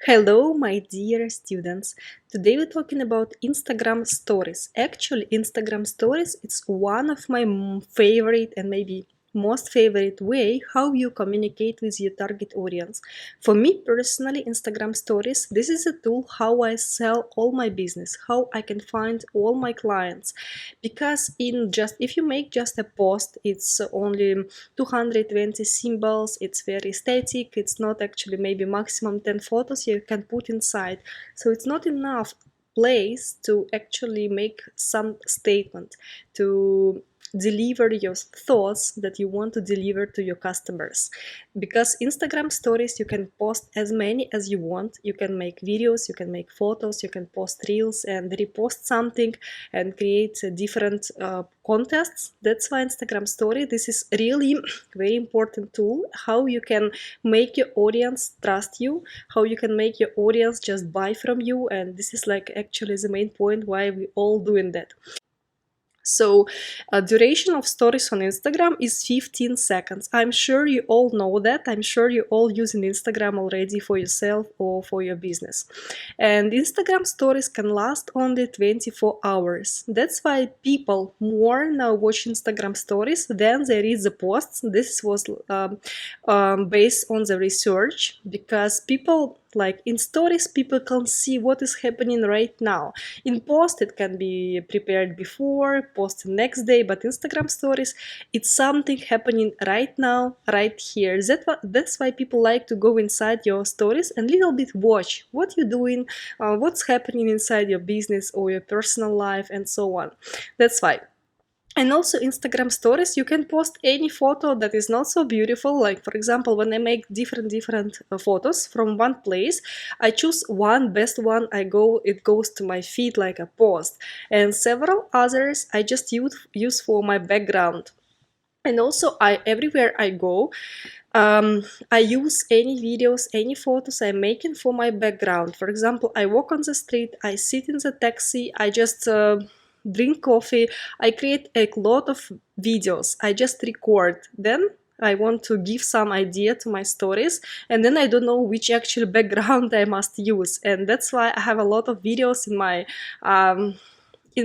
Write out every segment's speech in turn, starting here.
Hello, my dear students. Today we're talking about Instagram stories. Actually, Instagram stories it's one of my favorite and maybe most favorite way how you communicate with your target audience. For me personally, Instagram stories, this is a tool how I sell all my business, how I can find all my clients. Because in just if you make just a post, it's only 220 symbols, it's very static, it's not actually maybe maximum 10 photos you can put inside, so it's not enough place to actually make some statement, to deliver your thoughts that you want to deliver to your customers. Because Instagram stories, you can post as many as you want, you can make videos, you can make photos, you can post reels and repost something and create different contests. That's why Instagram story, this is really very important tool how you can make your audience trust you, how you can make your audience just buy from you, and this is like actually the main point why we all doing that. So, duration of stories on Instagram is 15 seconds. I'm sure you all know that. I'm sure you all using Instagram already for yourself or for your business. And Instagram stories can last only 24 hours. That's why people more now watch Instagram stories than they read the posts. This was based on the research, because people like in stories people can see what is happening right now. In post it can be prepared before, post the next day, but Instagram stories, it's something happening right now, right here. That's why people like to go inside your stories and little bit watch what you're doing, what's happening inside your business or your personal life and so on. That's why. And also Instagram stories, you can post any photo that is not so beautiful. Like for example, when I make different photos from one place, I choose one best one, it goes to my feed like a post, and several others I just use for my background. And also I everywhere I go, I use any videos, any photos I'm making for my background. For example, I walk on the street, I sit in the taxi, I just drink coffee, I create a lot of videos, I just record. Then I want to give some idea to my stories, and then I don't know which actual background I must use. And that's why I have a lot of videos in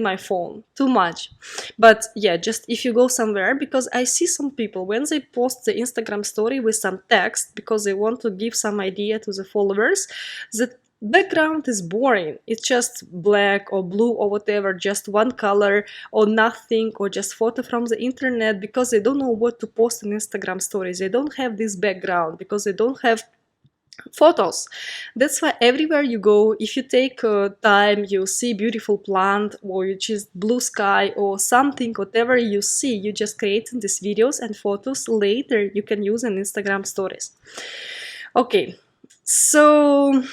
my phone, too much. But yeah, just if you go somewhere, because I see some people when they post the Instagram story with some text because they want to give some idea to the followers, the background is boring, it's just black or blue or whatever, just one color or nothing, or just photo from the internet, because they don't know what to post in Instagram stories. They don't have this background because they don't have photos. That's why everywhere you go, if you take time, you see beautiful plant or you just blue sky or something, whatever you see, you just creating these videos and photos later you can use in Instagram stories. Okay, so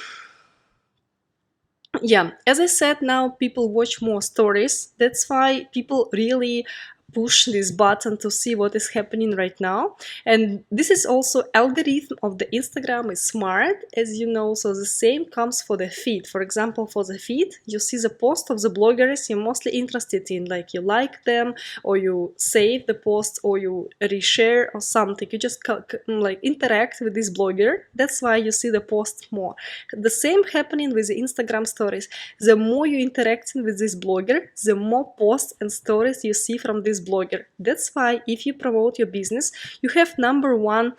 yeah, as I said, now people watch more stories. That's why people really push this button to see what is happening right now. And this is also algorithm of the Instagram is smart, as you know. So the same comes for the feed. For example, for the feed, you see the post of the bloggers you're mostly interested in, like you like them or you save the post or you reshare or something. You just like interact with this blogger. That's why you see the post more. The same happening with the Instagram stories. The more you interacting with this blogger, the more posts and stories you see from this blogger. That's why if you promote your business, you have number one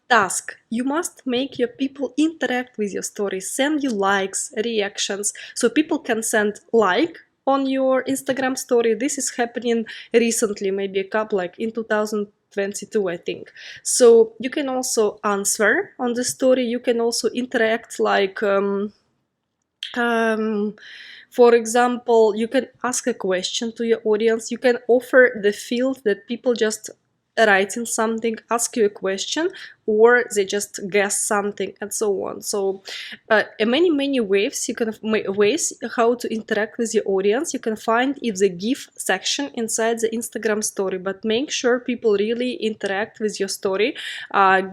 task. You must make your people interact with your stories, send you likes, reactions, so people can send like on your Instagram story. This is happening recently, maybe a couple, like in 2022, I think. So you can also answer on the story, you can also interact, like for example, you can ask a question to your audience, you can offer the field that people just writing something, ask you a question, or they just guess something, and so on. So many ways you can ways how to interact with your audience. You can find if the GIF section inside the Instagram story, but make sure people really interact with your story,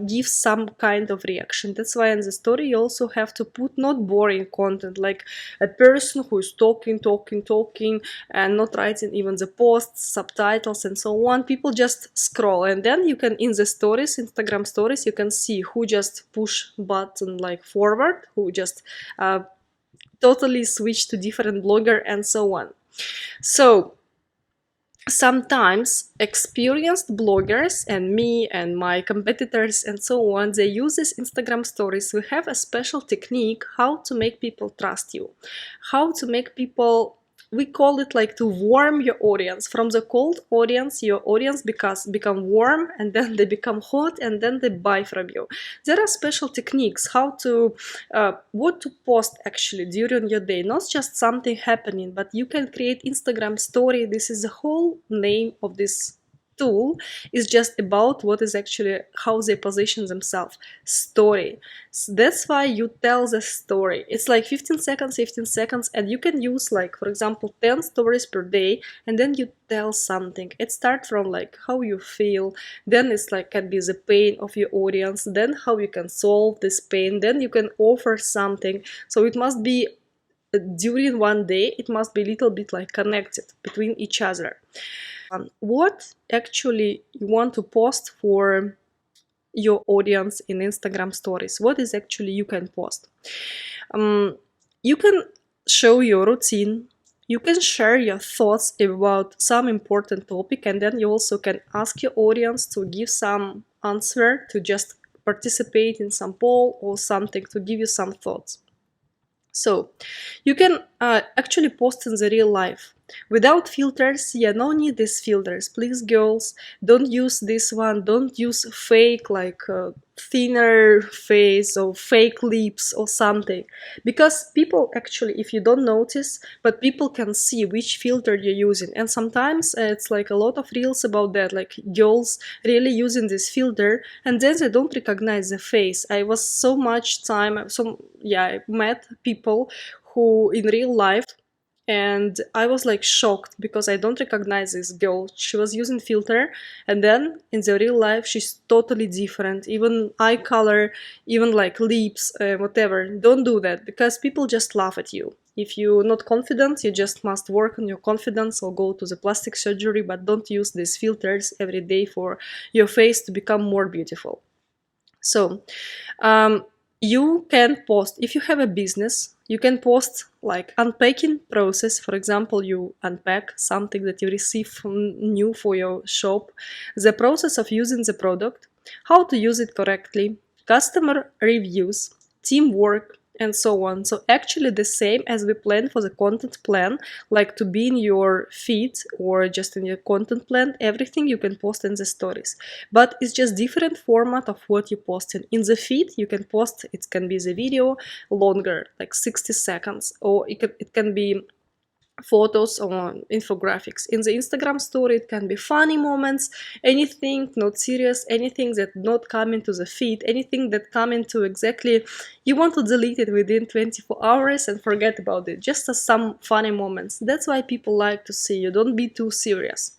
give some kind of reaction. That's why in the story you also have to put not boring content, like a person who is talking and not writing even the posts, subtitles and so on. People just scroll, and then you can in the stories, Instagram stories, you can see who just push button like forward, who just totally switch to different blogger, and so on. So sometimes experienced bloggers and me and my competitors and so on, they use this Instagram stories. We have a special technique how to make people trust you, how to make people, we call it like to warm your audience. From the cold audience, your audience become warm, and then they become hot, and then they buy from you. There are special techniques how to what to post actually during your day, not just something happening, but you can create Instagram story. This is the whole name of this tool, is just about what is actually how they position themselves. Story. So that's why you tell the story. It's like 15 seconds, and you can use like, for example, 10 stories per day, and then you tell something. It starts from like how you feel, then it's like can be the pain of your audience, then how you can solve this pain, then you can offer something. So it must be during one day, it must be a little bit like connected between each other. What actually you want to post for your audience in Instagram stories? What is actually you can post? You can show your routine. You can share your thoughts about some important topic, and then you also can ask your audience to give some answer, to just participate in some poll or something, to give you some thoughts. So you can actually post in the real life without filters. Yeah, no need these filters, please girls, don't use this one, don't use fake like thinner face or fake lips or something, because people actually, if you don't notice, but people can see which filter you're using. And sometimes it's like a lot of reels about that, like girls really using this filter, and then they don't recognize the face. I was so much time, I met people who in real life, and I was like shocked because I don't recognize this girl. She was using filter, and then in the real life she's totally different, even eye color, even like lips, whatever. Don't do that, because people just laugh at you. If you're not confident, you just must work on your confidence or go to the plastic surgery, but don't use these filters every day for your face to become more beautiful. So you can post, if you have a business, you can post like unpacking process. For example, you unpack something that you receive new for your shop, the process of using the product, how to use it correctly, customer reviews, teamwork, and so on. So actually the same as we plan for the content plan, like to be in your feed or just in your content plan, everything you can post in the stories. But it's just different format of what you post in the feed. You can post, it can be the video longer, like 60 seconds, or it can be photos or infographics. In the Instagram story, it can be funny moments, anything not serious, anything that not come into the feed, anything that come into exactly, you want to delete it within 24 hours and forget about it, just as some funny moments. That's why people like to see you. Don't be too serious.